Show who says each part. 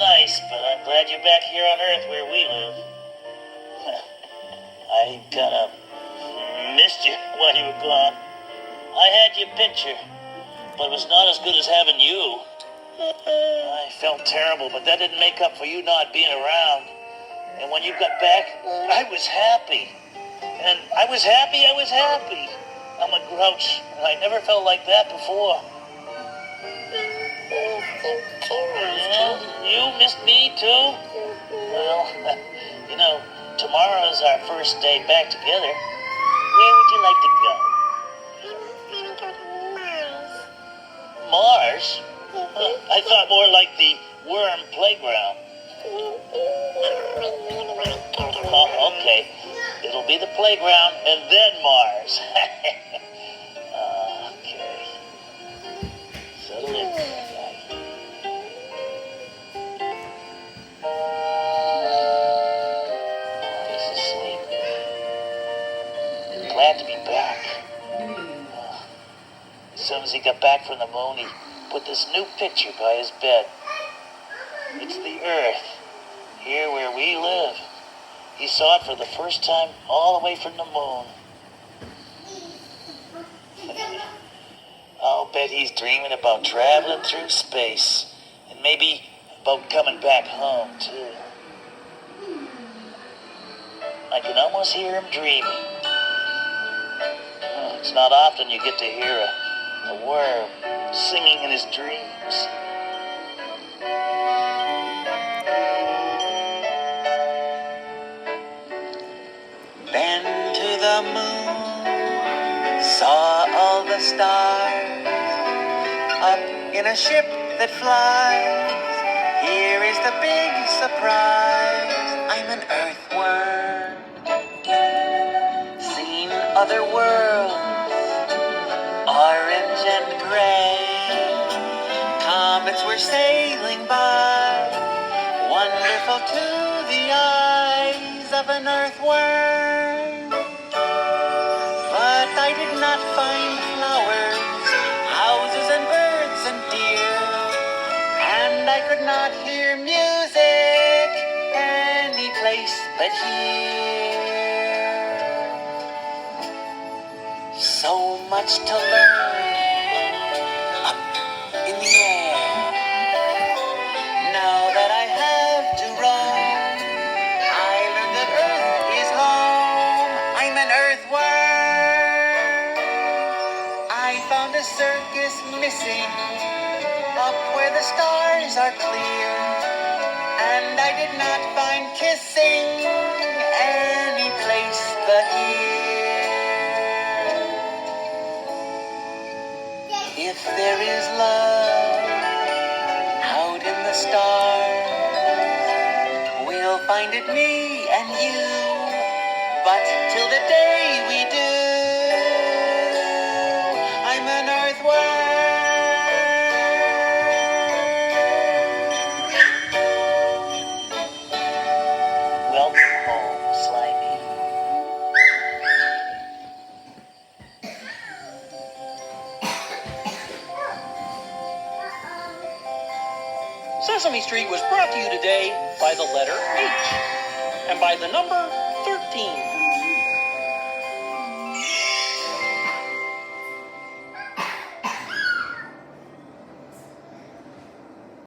Speaker 1: nice, but I'm glad you're back here on Earth where we live. I kind of missed you while you were gone. I had your picture, but it was not as good as having you. I felt terrible, but that didn't make up for you not being around. And when you got back, I was happy. And I was happy. I'm a grouch, and I never felt like that before. Yeah, you missed me too? Well, tomorrow's our first day back together. Where would you like to go? Mars? I thought more like the worm playground. Oh, okay. It'll be the playground and then Mars. Okay. Settle in, guy. He's asleep. Glad to be back. As soon as he got back from the moon, he put this new picture by his bed. It's the Earth, here where we live. He saw it for the first time all the way from the moon. I'll bet he's dreaming about traveling through space, and maybe about coming back home, too. I can almost hear him dreaming. It's not often you get to hear a worm singing in his dreams.
Speaker 2: Been to the moon, saw all the stars, up in a ship that flies. Here is the big surprise, I'm an earthworm. Seen other worlds, orange and gray. Comets were sailing by, wonderful to the eyes of an earthworm. But I did not find flowers, houses and birds and deer, and I could not hear music any place but here. So much to learn up in the air. Now that I have to roam, I learned that Earth is home. I'm an earthworm. I found a circus missing up where the stars are clear, and I did not find kissing any place but here. If there is love out in the stars, we'll find it, me and you. But till the day we do, I'm an earthworm.
Speaker 1: Welcome home, Slimey.
Speaker 3: Sesame Street was brought to you today by the letter H and by the number 13.